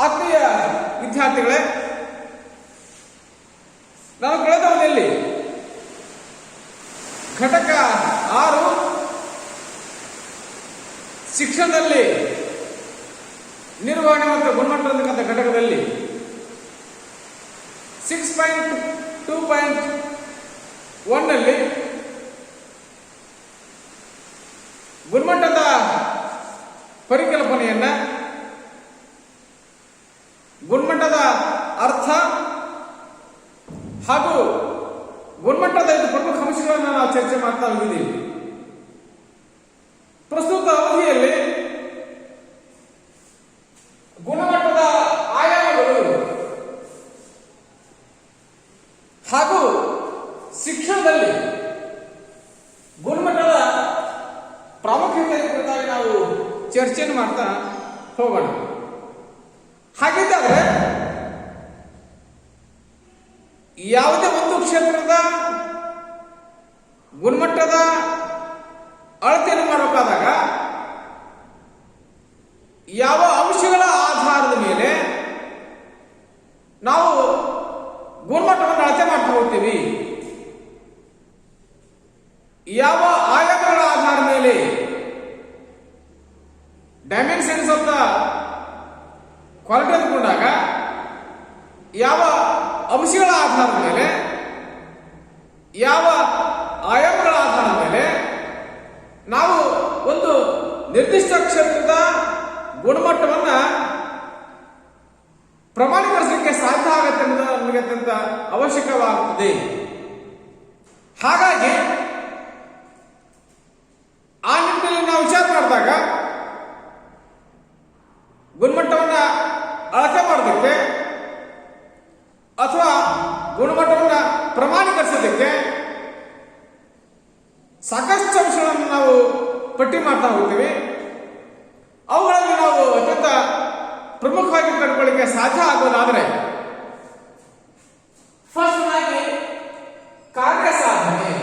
ಆತ್ಮೀಯ ವಿದ್ಯಾರ್ಥಿಗಳೇ, ನಾನು ಕಳೆದ ಅವಧಿಯಲ್ಲಿ ಘಟಕ 6 ಶಿಕ್ಷಣದಲ್ಲಿ ನಿರ್ವಹಣೆ ಮತ್ತು ಗುಣಮಟ್ಟದ ಘಟಕದಲ್ಲಿ 6.2.1 ನಲ್ಲಿ ಗುಣಮಟ್ಟದ ಪರಿಕಲ್ಪನೆಯನ್ನ, ಗುಣಮಟ್ಟದ ಅರ್ಥ ಹಾಗೂ ಗುಣಮಟ್ಟದ 5 ಪ್ರಮುಖ ಅಂಶಗಳನ್ನು ನಾವು ಚರ್ಚೆ ಮಾಡ್ತಾ ಹೋಗಿದ್ದೀವಿ. ಪ್ರಸ್ತುತ ಅವಧಿಯಲ್ಲಿ ಗುಣಮಟ್ಟದ ಆಯಾಮಗಳು ಹಾಗೂ ಶಿಕ್ಷಣದಲ್ಲಿ ಗುಣಮಟ್ಟದ ಪ್ರಾಮುಖ್ಯತೆ ಕುರಿತಾಗಿ ನಾವು ಚರ್ಚೆಯನ್ನು ಮಾಡ್ತಾ ಹೋಗೋಣ. ಹಾಗಿದ್ದರೆ ಯಾವುದೇ ಒಂದು ಕ್ಷೇತ್ರದ ಗುಣಮಟ್ಟದ ಅಳತೆಯನ್ನು ಮಾಡಬೇಕಾದಾಗ ಯಾವ ಅಂಶಗಳ ಆಧಾರದ ಮೇಲೆ ನಾವು ಗುಣಮಟ್ಟವನ್ನು ಅಳತೆ ಮಾಡ್ತಾ ಹೋಗ್ತೀವಿ, ಯಾವ ಆಯಾಮಗಳ ಆಧಾರದ ಮೇಲೆ, ಡೈಮೆನ್ಷನ್ಸ್ ಆಫ್ ದ ಕ್ವಾಲಿಟಿ ಅಂದ್ಕೊಂಡಾಗ ಯಾವ ಅಂಶಗಳ ಆಧಾರದ ಮೇಲೆ, ಯಾವ ಆಯಾಮಗಳ ಆಧಾರದ ಮೇಲೆ ನಾವು ಒಂದು ನಿರ್ದಿಷ್ಟ ಕ್ಷೇತ್ರದ ಗುಣಮಟ್ಟವನ್ನ ಪ್ರಮಾಣೀಕರಿಸಲಿಕ್ಕೆ ಸಾಧ್ಯ ಆಗುತ್ತೆ ಅನ್ನೋದು ನಮಗೆ ಅತ್ಯಂತ ಅವಶ್ಯಕವಾಗುತ್ತದೆ. ಹಾಗಾಗಿ ಆ ನಿಟ್ಟಿನಲ್ಲಿ ನಾವು ವಿಚಾರ ಮಾಡಿದಾಗ ಗುಣಮಟ್ಟವನ್ನ ಅಳತೆ ಮಾಡೋದಕ್ಕೆ ಅಥವಾ ಗುಣಮಟ್ಟವನ್ನ ಪ್ರಮಾಣೀಕರಿಸೋದಕ್ಕೆ ಸಾಕಷ್ಟು ಅಂಶಗಳನ್ನು ನಾವು ಪಟ್ಟಿ ಮಾಡ್ತಾ ಹೋಗ್ತೀವಿ. ಅವುಗಳಲ್ಲಿ ನಾವು ಅತ್ಯಂತ ಪ್ರಮುಖವಾಗಿ ಕಂಡುಕೊಳ್ಳಿಕ್ಕೆ ಸಾಧ್ಯ ಆಗೋದಾದ್ರೆ ಫಸ್ಟ್ ಆಗಿ ಕಾರ್ಯ ಸಾಧನೆ.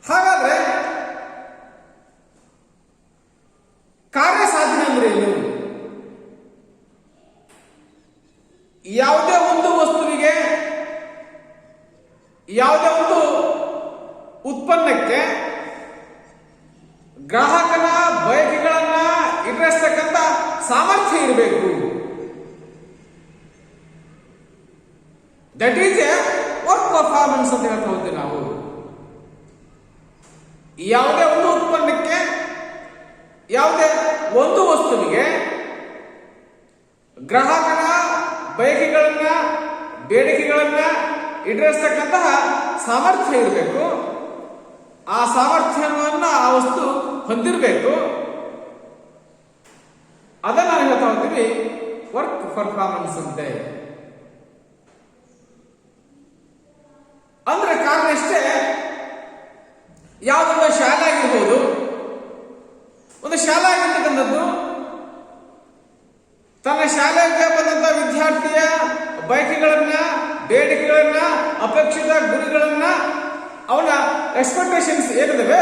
ಹಾಗಾದ್ರೆ ಕಾರ್ಯ ಸಾಧನೆ ಅಂದ್ರೆ ಏನು? ಯಾವುದೇ ಒಂದು ವಸ್ತುವಿಗೆ, ಯಾವುದೇ ಒಂದು ಉತ್ಪನ್ನಕ್ಕೆ ಗ್ರಾಹಕನ ಬಯಕೆಗಳನ್ನ ಈಡೇರಿಸತಕ್ಕಂಥ ಸಾಮರ್ಥ್ಯ ಇರಬೇಕು. That is A work performance ಅಂತ ಹೇಳ್ತಾ ಹೋಗ್ತೀವಿ ನಾವು. ಯಾವುದೇ ಒಂದು ಉತ್ಪನ್ನಕ್ಕೆ, ಯಾವುದೇ ಒಂದು ವಸ್ತುವಿಗೆ ಗ್ರಾಹಕನ ಬಯಕೆಗಳನ್ನ, ಬೇಡಿಕೆಗಳನ್ನ ಈಡೇರಿಸತಕ್ಕಂತಹ ಸಾಮರ್ಥ್ಯ ಇರಬೇಕು. ಆ ಸಾಮರ್ಥ್ಯವನ್ನ ಆ ವಸ್ತು ಹೊಂದಿರಬೇಕು. ಅದನ್ನ ನಾವು ಹೇಳ್ತಾ ಹೋಗ್ತೀವಿ ವರ್ಕ್ ಪರ್ಫಾರ್ಮೆನ್ಸ್ ಅಂತ. ಅಂದ್ರೆ ಕಾರಣ ಇಷ್ಟೇ, ಯಾವುದೊಂದು ಶಾಲೆ ಆಗಿರ್ಬೋದು, ಒಂದು ಶಾಲೆ ಆಗಿರ್ತಕ್ಕಂಥದ್ದು ತನ್ನ ಶಾಲೆಗೆ ಬಂದಂತ ವಿದ್ಯಾರ್ಥಿಯ ಬಯಕೆಗಳನ್ನ, ಬೇಡಿಕೆಗಳನ್ನ, ಅಪೇಕ್ಷಿತ ಗುರಿಗಳನ್ನ, ಅವನ ಎಕ್ಸ್ಪೆಕ್ಟೇಷನ್ಸ್ ಏನಿದಾವೆ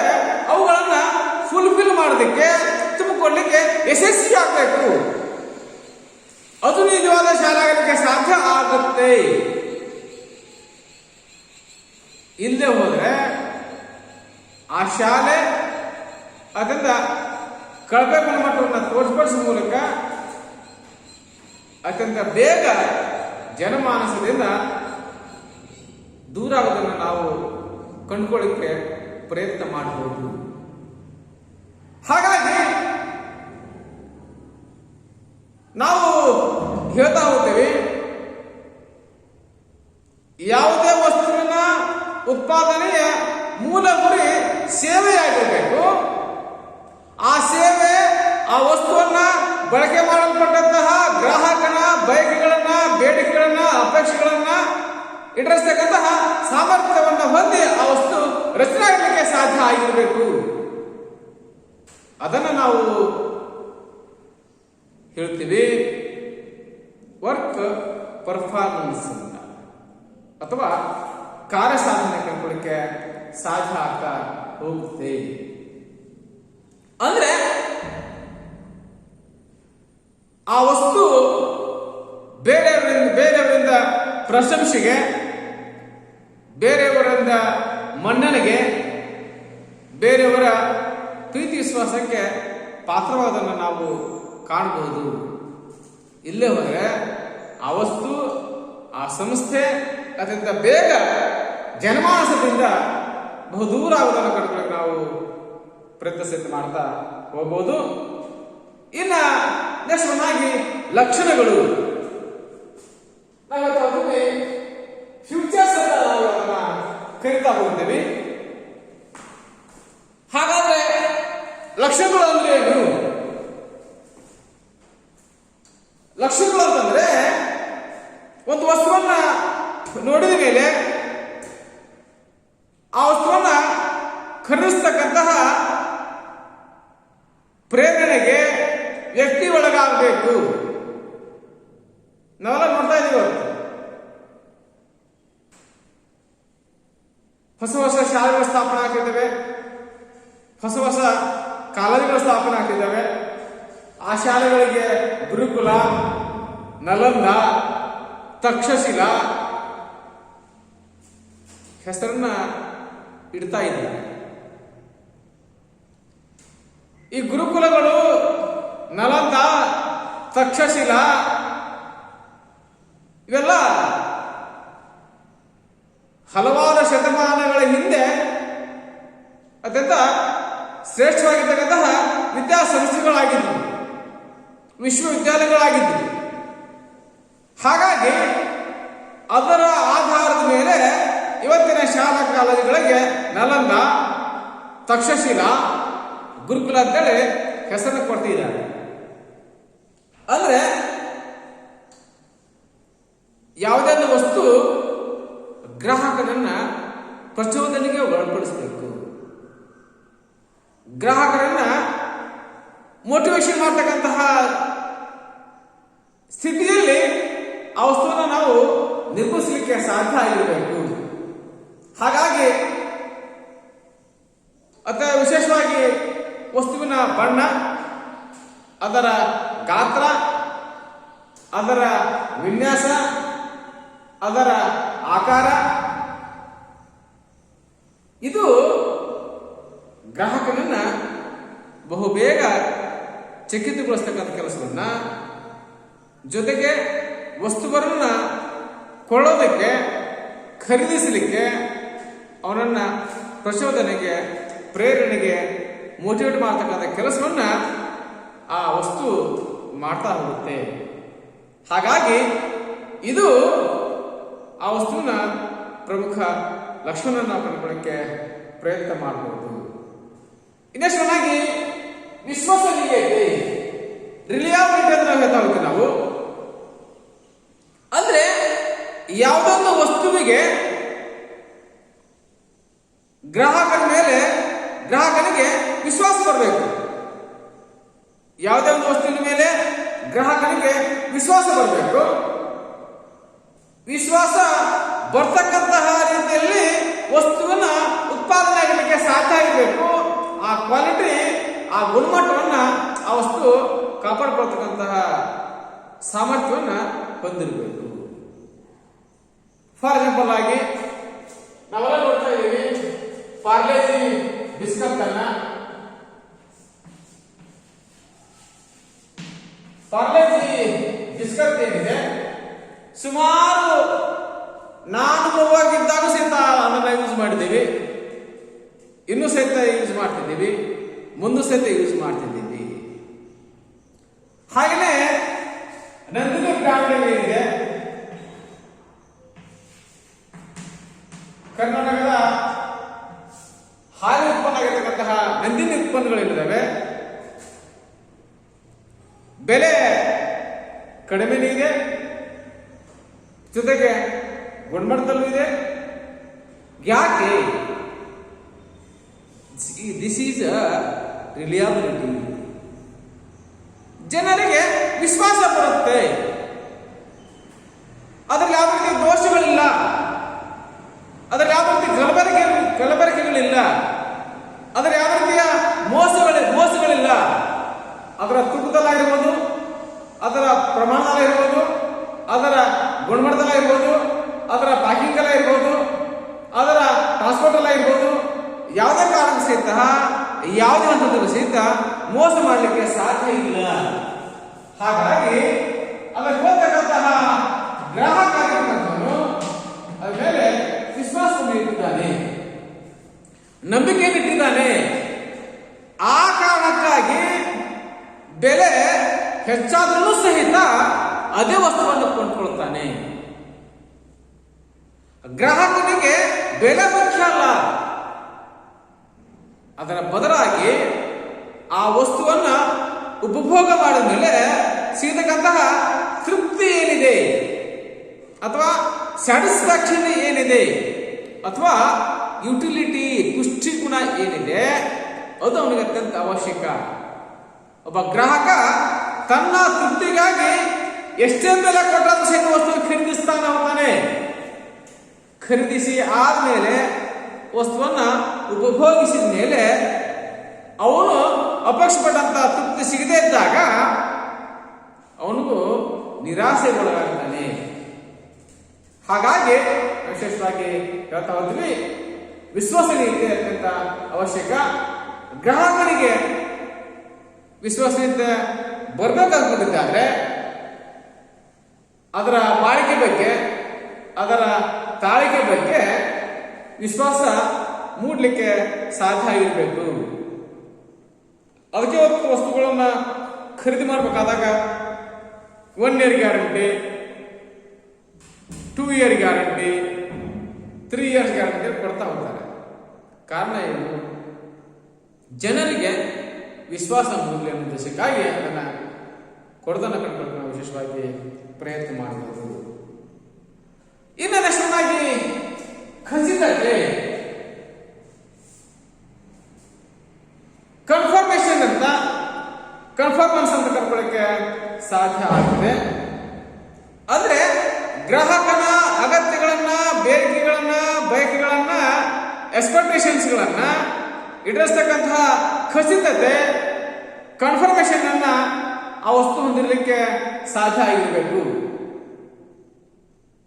ಅವುಗಳನ್ನ ಫುಲ್ಫಿಲ್ ಮಾಡೋದಕ್ಕೆ, ತುಂಬಿಕೊಳ್ಳಿಕ್ಕೆ ಯಶಸ್ವಿ ಆಗಬೇಕು. ಅದು ನಿಜವಾದ ಶಾಲೆ ಆಗಲಿಕ್ಕೆ ಸಾಧ್ಯ ಆಗುತ್ತೆ. ಇಲ್ಲದೆ ಹೋದ್ರೆ ಆ ಶಾಲೆ ಅದರಿಂದ ಕಳಪೆ ಗುಣಮಟ್ಟವನ್ನು ತೋರ್ಪಡಿಸುವ ಮೂಲಕ ಅತ್ಯಂತ ಬೇಗ ಜನಮಾನಸದಿಂದ ದೂರ ಆಗೋದನ್ನು ನಾವು ಕಂಡುಕೊಳ್ಳಿಕ್ಕೆ ಪ್ರಯತ್ನ ಮಾಡಬಹುದು. ಹಾಗಾಗಿ ನಾವು ಹೇಳ್ತಾ ಹೋಗ್ತೇವೆ, ಯಾವುದೇ ವಸ್ತುವಿನ ಉತ್ಪಾದನೆಯ ಮೂಲ ಗುರಿ ಸೇವೆಯಾಗಿರಬೇಕು. ಆ ಸೇವೆ, ಆ ವಸ್ತುವನ್ನ ಬಳಕೆ ಮಾಡಲ್ಪಟ್ಟಂತಹ ಗ್ರಾಹಕನ ಬಯಕೆಗಳನ್ನ, ಬೇಡಿಕೆಗಳನ್ನ, ಅಪೇಕ್ಷೆಗಳನ್ನ ಈಡೇರಿಸತಕ್ಕಂತಹ ಸಾಮರ್ಥ್ಯವನ್ನ ಹೊಂದಿ ಆ ವಸ್ತು ರಚನೆ ಆಗಲಿಕ್ಕೆ ಸಾಧ್ಯ ಆಗಿರಬೇಕು. ಅದನ್ನು ನಾವು ಹೇಳ್ತೀವಿ ವರ್ಕ್ ಪರ್ಫಾರ್ಮೆನ್ಸ್ ಅಂತ, ಅಥವಾ ಕಾರ್ಯ ಸಾಧನೆ ಕಂಡುಕೊಳ್ಳಿಕ್ಕೆ ಸಾಧ್ಯ ಆಗ್ತಾ ಹೋಗುತ್ತೆ. ಅಂದ್ರೆ ಪ್ರಶಂಸೆಗೆ, ಬೇರೆಯವರಿಂದ ಮನ್ನಣೆಗೆ, ಬೇರೆಯವರ ಪ್ರೀತಿ ವಿಶ್ವಾಸಕ್ಕೆ ಪಾತ್ರವಾದನ್ನು ನಾವು ಕಾಣಬಹುದು. ಇಲ್ಲೇ ಹೋದರೆ ಆ ವಸ್ತು, ಆ ಸಂಸ್ಥೆ ಅತ್ಯಂತ ಬೇಗ ಜನಮಾನಸದಿಂದ ಬಹುದೂರ ಆಗುವುದನ್ನು ಕಂಡುಕೊಳ್ಳಕ್ಕೆ ನಾವು ಪ್ರಯತ್ನ ಮಾಡ್ತಾ ಹೋಗ್ಬೋದು. ಇನ್ನ ನೆಕ್ಸ್ಟ್ ಒನ್ನಾಗಿ ಲಕ್ಷಣಗಳು. ನಾವೊಮ್ಮೆ ಫ್ಯೂಚರ್ಸ್ ಅಂತ ನಾವು ಅದನ್ನ ಕರಿತಾ ಹೋಗ್ತೇವೆ. ಹಾಗಾದ್ರೆ ಲಕ್ಷಣಗಳು ಅಂದ್ರೆ ಏನು? ಲಕ್ಷಣಗಳು ಅಂತಂದ್ರೆ ಒಂದು ವಸ್ತುವನ್ನ ನೋಡಿದ ಮೇಲೆ ಆ ವಸ್ತುವನ್ನ ಖರೀದಿಸ್ತಕ್ಕಂತಹ ಪ್ರೇರಣೆಗೆ ವ್ಯಕ್ತಿ ಒಳಗಾಗಬೇಕು. ನಾವೆಲ್ಲ ನೋಡ್ತಾ ಇದೀವಿ. ಹೊಸ ಹೊಸ ಶಾಲೆಗಳ ಸ್ಥಾಪನೆ ಆಗ್ತಿದ್ದಾವೆ, ಹೊಸ ಹೊಸ ಕಾಲೇಜುಗಳ ಸ್ಥಾಪನೆ ಆಗ್ತಿದ್ದಾವೆ. ಆ ಶಾಲೆಗಳಿಗೆ ಗುರುಕುಲ, ನಲಂದ, ತಕ್ಷಶಿಲಾ ಹೆಸರನ್ನ ಇಡ್ತಾ ಇದ್ದಾರೆ. ಈ ಗುರುಕುಲಗಳು, ನಲಂದ, ತಕ್ಷಶಿಲಾ ಇವೆಲ್ಲ ಹಲವಾರು ಶತಮಾನಗಳ ಹಿಂದೆ ಅತ್ಯಂತ ಶ್ರೇಷ್ಠವಾಗಿರ್ತಕ್ಕಂತಹ ವಿದ್ಯಾಸಂಸ್ಥೆಗಳಾಗಿದ್ದವು, ವಿಶ್ವವಿದ್ಯಾಲಯಗಳಾಗಿದ್ದವು. ಹಾಗಾಗಿ ಅದರ ಆಧಾರದ ಮೇಲೆ ಇವತ್ತಿನ ಶಾಲಾ ಕಾಲೇಜುಗಳಿಗೆ ನಲಂದ, ತಕ್ಷಶಿಲಾ, ಗುರುಕುಲ ಅಂತೇಳಿ ಹೆಸರನ್ನು ಕೊಡ್ತಿದ್ದಾರೆ. ಅಂದ್ರೆ ಯಾವುದೇ ಒಂದು ವಸ್ತು ಗ್ರಾಹಕರನ್ನ ಪ್ರಚೋದನೆಗೆ ಒಳಪಡಿಸಬೇಕು, ಗ್ರಾಹಕರನ್ನ ಮೋಟಿವೇಶನ್ ಮಾಡ್ತಕ್ಕಂತಹ ಸ್ಥಿತಿಯಲ್ಲಿ ಆ ವಸ್ತುವನ್ನು ನಾವು ನಿರ್ಮಿಸಲಿಕ್ಕೆ ಸಾಧ್ಯ ಆಗಿರಬೇಕು. ಹಾಗಾಗಿ ಅಥವಾ ವಿಶೇಷವಾಗಿ ವಸ್ತುವಿನ ಬಣ್ಣ, ಅದರ ಗಾತ್ರ, ಅದರ ವಿನ್ಯಾಸ, ಅದರ ಆಕಾರ, ಇದು ಗ್ರಾಹಕನನ್ನ ಬಹುಬೇಗ ಚಕಿತಗೊಳಿಸ್ತಕ್ಕಂಥ ಕೆಲಸವನ್ನ, ಜೊತೆಗೆ ವಸ್ತುಗಳನ್ನು ಕೊಳ್ಳೋದಕ್ಕೆ, ಖರೀದಿಸಲಿಕ್ಕೆ ಅವನನ್ನ ಪ್ರಚೋದನೆಗೆ, ಪ್ರೇರಣೆಗೆ ಮೋಟಿವೇಟ್ ಮಾಡತಕ್ಕಂಥ ಕೆಲಸವನ್ನ ಆ ವಸ್ತು ಮಾಡ್ತಾ ಹೋಗುತ್ತೆ. ಹಾಗಾಗಿ ಇದು ಆ ವಸ್ತುವಿನ ಪ್ರಮುಖ ಲಕ್ಷಣ ನಾವು ಕಂಡುಕೊಳ್ಳಕ್ಕೆ ಪ್ರಯತ್ನ ಮಾಡಬಹುದು. ಇನ್ನಷ್ಟು ಚೆನ್ನಾಗಿ ವಿಶ್ವಸನೀಯತೆ, ರಿಲಿಯಬಿಲಿಟಿ ಅಂತ ನಾವು ಹೇಳ್ತಾ ಹೋಗ್ತೀವಿ. ನಾವು ಅಂದ್ರೆ ಯಾವುದೊಂದು ವಸ್ತುವಿಗೆ ಗ್ರಾಹಕನಿಗೆ ವಿಶ್ವಾಸ ಬರಬೇಕು. ಯಾವುದೇ ಒಂದು ವಸ್ತುವಿನ ಮೇಲೆ ಗ್ರಾಹಕನಿಗೆ ವಿಶ್ವಾಸ ಬರಬೇಕು. ವಿಶ್ವಾಸ ಬರ್ತಕ್ಕಂತಹ ರೀತಿಯಲ್ಲಿ ವಸ್ತುವನ್ನ ಉತ್ಪಾದನೆ ಆಗಲಿಕ್ಕೆ ಸಾಧ್ಯ ಆಗಬೇಕು. ಆ ಕ್ವಾಲಿಟಿ, ಆ ಗುಣಮಟ್ಟವನ್ನ ಆ ವಸ್ತು ಕಾಪಾಡಿಕೊಳ್ತಕ್ಕಂತಹ ಸಾಮರ್ಥ್ಯವನ್ನ ಹೊಂದಿರಬೇಕು. ಫಾರ್ ಎಕ್ಸಾಂಪಲ್ ಆಗಿ ನಾವೆಲ್ಲ ನೋಡ್ತಾ ಇದ್ದೀವಿ, ಪಾರ್ಲೇಜಿ ಬಿಸ್ಕತ್ ಅನ್ನ, ಪಾರ್ಲೇಜಿ ಬಿಸ್ಕತ್ ಏನಿದೆ ಸುಮಾರು ನಾನು ಮಗುವಾಗಿದ್ದಾಗ ಸಹಿತ ಅದನ್ನ ಯೂಸ್ ಮಾಡಿದ್ದೀವಿ, ಇನ್ನೂ ಸಹಿತ ಯೂಸ್ ಮಾಡ್ತಿದ್ದೀವಿ, ಮುಂದೆ ಸಹಿತ ಯೂಸ್ ಮಾಡ್ತಿದ್ದೀವಿ. ಹಾಗೆಯೇ ನಂದಿನಿ ಬ್ರ್ಯಾಂಡ್ ಏನಿದೆ, ಕರ್ನಾಟಕದ ಹಾಲು ಉತ್ಪನ್ನ ಆಗಿರತಕ್ಕಂತಹ ನಂದಿನಿ ಉತ್ಪನ್ನಗಳೇನಿದ್ದಾವೆ, ಬೆಲೆ ಕಡಿಮೆನೂ ಇದೆ, ಜೊತೆಗೆ ಗುಣಮಟ್ಟದಲ್ಲೂ ಇದೆ. ಯಾಕೆ? This is a reliability. ಜನರಿಗೆ ವಿಶ್ವಾಸ ಬರುತ್ತೆ, ಅದರಲ್ಲಿ ಯಾವ ರೀತಿಯ ದೋಷಗಳಿಲ್ಲ, ಅದರಲ್ಲಿ ಯಾವ ರೀತಿ ಕಲಬೆರಕೆಗಳಿಲ್ಲ, ಅದರ ಯಾವ ರೀತಿಯ ಮೋಸಗಳಿಲ್ಲ. ಅದರ ತೂಕದಲ್ಲಾಗಿರ್ಬೋದು, ಅದರ ಪ್ರಮಾಣದಲ್ಲಿರ್ಬೋದು, ಅದರ ಗುಣಮಟ್ಟದಲ್ಲಿರ್ಬೋದು, ಕಾರಣ ಸಹಿತ ಯಾವುದೇ ಹಂತದಲ್ಲೂ ಸಹಿತ ಮೋಸ ಮಾಡಲಿಕ್ಕೆ ಸಾಧ್ಯ ಇಲ್ಲ. ಹಾಗಾಗಿ ಅದಕ್ಕೆ ಹೋಗ್ತಕ್ಕಂತಹ ಗ್ರಾಹಕ ಆಗಿರ್ತಕ್ಕಂಥವನು ಅದ್ರ ಮೇಲೆ ವಿಶ್ವಾಸವನ್ನು ಇಟ್ಟಿದ್ದಾನೆ, ನಂಬಿಕೆಯನ್ನು ಇಟ್ಟಿದ್ದಾನೆ. ಆ ಕಾರಣಕ್ಕಾಗಿ ಬೆಲೆ ಹೆಚ್ಚಾದರೂ ಸಹಿತ ಅದೇ ವಸ್ತುವನ್ನು ಕೊಂಡ್ಕೊಳ್ತಾನೆ. ಗ್ರಾಹಕನಿಗೆ ಬೆಲೆ ಮುಖ್ಯ ಅಲ್ಲ, ಅದರ ಬದಲಾಗಿ ಆ ವಸ್ತುವನ್ನ ಉಪಭೋಗ ಮಾಡಿದ ಮೇಲೆ ಸಿಗತಕ್ಕಂತಹ ತೃಪ್ತಿ ಏನಿದೆ ಅಥವಾ ಸ್ಯಾಟಿಸ್ಫ್ಯಾಕ್ಷನ್ ಏನಿದೆ ಅಥವಾ ಯುಟಿಲಿಟಿ ಪುಷ್ಟಿ ಗುಣ ಏನಿದೆ ಅದು ಅವನಿಗೆ ಅತ್ಯಂತ ಅವಶ್ಯಕ. ಒಬ್ಬ ಗ್ರಾಹಕ ತನ್ನ ತೃಪ್ತಿಗಾಗಿ ಎಷ್ಟೇ ಬೆಲೆ ಕೊಟ್ಟರೂ ಸಹಿತ ವಸ್ತು ಖರೀದಿಸ್ತಾನೆ ಹೋಗ್ತಾನೆ. ಖರೀದಿಸಿ ಆದ್ಮೇಲೆ ವಸ್ತುವನ್ನ ಉಪಭೋಗಿಸಿದ ಮೇಲೆ ಅವನು ಅಪೇಕ್ಷಪಟ್ಟಂತ ತೃಪ್ತಿ ಸಿಗದೇ ಇದ್ದಾಗ ಅವನಿಗೂ ನಿರಾಸೆಗೊಳಗಾಗ್ತಾನೆ. ಹಾಗಾಗಿ ವಿಶೇಷವಾಗಿ ಹೇಳ್ತಾ ಹೋದ್ವಿ, ವಿಶ್ವಾಸನೀಯತೆ ಅತ್ಯಂತ ಅವಶ್ಯಕ. ಗ್ರಾಹಕನಿಗೆ ವಿಶ್ವಾಸನೀಯತೆ ಬರ್ಬೇಕಂತಿದ್ದಾದ್ರೆ ಅದರ ಬಾಳಿಕೆ ಬಗ್ಗೆ, ಅದರ ತಾಳಿಕೆ ಬಗ್ಗೆ ವಿಶ್ವಾಸ ಮೂಡಲಿಕ್ಕೆ ಸಾಧ್ಯ ಆಗಿರಬೇಕು. ಅದಕ್ಕೆ ವಸ್ತುಗಳನ್ನ ಖರೀದಿ ಮಾಡಬೇಕಾದಾಗ 1 year guarantee, 2 year guarantee, 3 years guarantee ಕೊಡ್ತಾ ಹೋಗ್ತಾರೆ. ಕಾರಣ ಏನು? ಜನರಿಗೆ ವಿಶ್ವಾಸ ಮೂಡಲಿ ಅನ್ನೋ ಉದ್ದೇಶಕ್ಕಾಗಿ ಅದನ್ನ ಕೊಡದನ್ನ ಕಂಡುಕೊಂಡು ನಾವು ವಿಶೇಷವಾಗಿ ಪ್ರಯತ್ನ ಮಾಡಬಹುದು. ಇನ್ನು ನೆಕ್ಸ್ಟಾಗಿ ಖಚಿತತೆ, ಕನ್ಫರ್ಮೇಶನ್ ಅಂತ ಕನ್ಫರ್ಮೆನ್ಸ್ ಅಂತ ಕರ್ಕೊಳ್ಳಕ್ಕೆ ಸಾಧ್ಯ ಆಗಿದೆ. ಅಂದ್ರೆ ಗ್ರಾಹಕನ ಅಗತ್ಯಗಳನ್ನ, ಬೇಡಿಕೆಗಳನ್ನ, ಬಯಕೆಗಳನ್ನ, ಎಕ್ಸ್ಪೆಕ್ಟೇಷನ್ಸ್ಗಳನ್ನ ಇಡಿಸ್ತಕ್ಕಂತಹ ಖಚಿತತೆ, ಕನ್ಫರ್ಮೇಶನ್ ಅನ್ನ ಆ ವಸ್ತು ಹೊಂದಿರಲಿಕ್ಕೆ ಸಾಧ್ಯ ಆಗಿರಬೇಕು.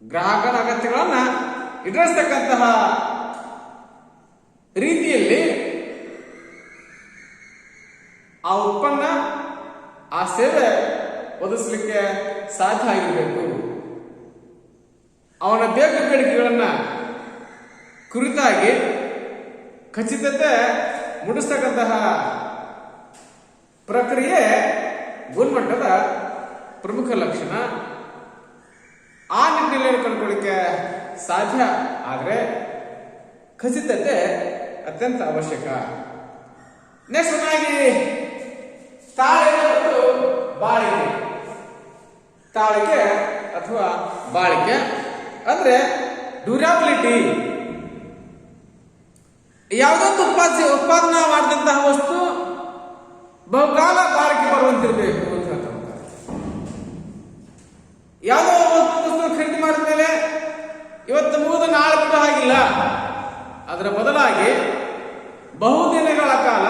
ಗ್ರಾಹಕನ ಅಗತ್ಯಗಳನ್ನ ಇಡಿಸ್ತಕ್ಕಂತಹ ರೀತಿಯಲ್ಲಿ ಆ ಉತ್ಪನ್ನ, ಆ ಸೇವೆ ಒದಗಿಸಲಿಕ್ಕೆ ಸಾಧ್ಯ ಆಗಿರಬೇಕು. ಅವನ ಬೇಡಿಕೆಗಳನ್ನ ಕುರಿತಾಗಿ ಖಚಿತತೆ ಮೂಡಿಸ್ತಕ್ಕಂತಹ ಪ್ರಕ್ರಿಯೆ ಗುಣಮಟ್ಟದ ಪ್ರಮುಖ ಲಕ್ಷಣ. ಆ ನಿಟ್ಟಿನಲ್ಲಿ ಕಂಡುಕೊಳ್ಳಿಕ್ಕೆ ಸಾಧ್ಯ ಆದರೆ ಖಚಿತತೆ ಅತ್ಯಂತ ಅವಶ್ಯಕ. ನೆಕ್ಸ್ಟ್ ಆಗಿ ತಾಳಿಕೆ ಮತ್ತು ಬಾಳಿಕೆ. ತಾಳಿಕೆ ಅಥವಾ ಬಾಳಿಕೆ ಅಂದ್ರೆ ಡ್ಯೂರಾಬಿಲಿಟಿ. ಯಾವುದೊಂದು ಉತ್ಪಾದನಾ ಮಾಡಿದಂತಹ ವಸ್ತು ಬಹುಕಾಲ ಬಾಳಿಕೆ ಬರುವಂತಿರಬೇಕು ಅಂತ ಹೇಳ್ತಾರೆ. ಯಾವುದೋ ವಸ್ತು ಖರೀದಿ ಮಾಡಿದ ಮೇಲೆ ಇವತ್ತು ಮುಗಿದ ನಾಳೆ ಕೂಡ ಆಗಿಲ್ಲ, ಅದರ ಬದಲಾಗಿ ಬಹುದಿನಗಳ ಕಾಲ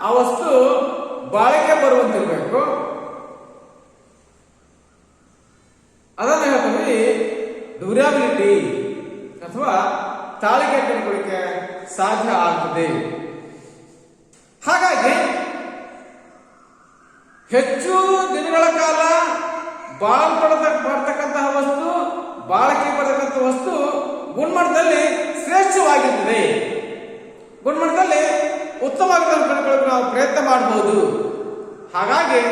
ಆ ವಸ್ತು ಬಾಳಿಕೆ ಬರುವಂತಿರಬೇಕು. ಅದನ್ನು ಹೇಳ್ತೀವಿ ಡ್ಯೂರಾಬಿಲಿಟಿ ಅಥವಾ ತಾಳಿಕೆ ಕಂಡುಕೊಳ್ಳಿಕ್ಕೆ ಸಾಧ್ಯ ಆಗ್ತದೆ. ಹಾಗಾಗಿ ಹೆಚ್ಚು ದಿನಗಳ ಕಾಲ ಬರ್ತಕ್ಕಂತಹ ವಸ್ತು, ಬಾಳಿಕೆ ಬರತಕ್ಕಂತಹ ವಸ್ತು ಗುಣಮಟ್ಟದಲ್ಲಿ ಶ್ರೇಷ್ಠವಾಗಿರ್ತದೆ. ಗುಣಮಟ್ಟದಲ್ಲಿ ಉತ್ತಮವಾಗಿ ಕಂಡುಕೊಳ್ಳಕ್ಕೆ ನಾವು ಪ್ರಯತ್ನ ಮಾಡಬಹುದು. ಹಾಗಾಗಿ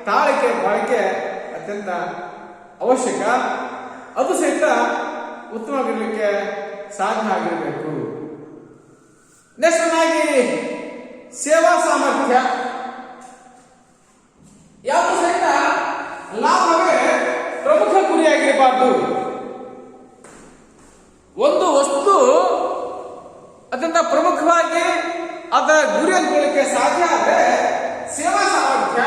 ತಾಳಿಕೆ ಬಾಳಿಕೆ ಅತ್ಯಂತ ಅವಶ್ಯಕ. ಅದು ಸಹಿತ ಉತ್ತಮವಾಗಿರ್ಲಿಕ್ಕೆ ಸಾಧ್ಯ ಆಗಿರಬೇಕು. ನೆಕ್ಸ್ಟ್ ಆಗಿ ಸೇವಾ ಸಾಮರ್ಥ್ಯ. ಯಾವುದು ಸಹಿತ ಲಾಭವೇ ಪ್ರಮುಖ ಗುರಿಯಾಗಿರಬಾರ್ದು. ಒಂದು ವಸ್ತು ಅತ್ಯಂತ ಪ್ರಮುಖವಾಗಿ ಅದರ ಗುರಿ ಅಂದ್ಕೊಳ್ಳಿಕ್ಕೆ ಸಾಧ್ಯ ಆದರೆ ಸೇವಾ ಸಾಮರ್ಥ್ಯ.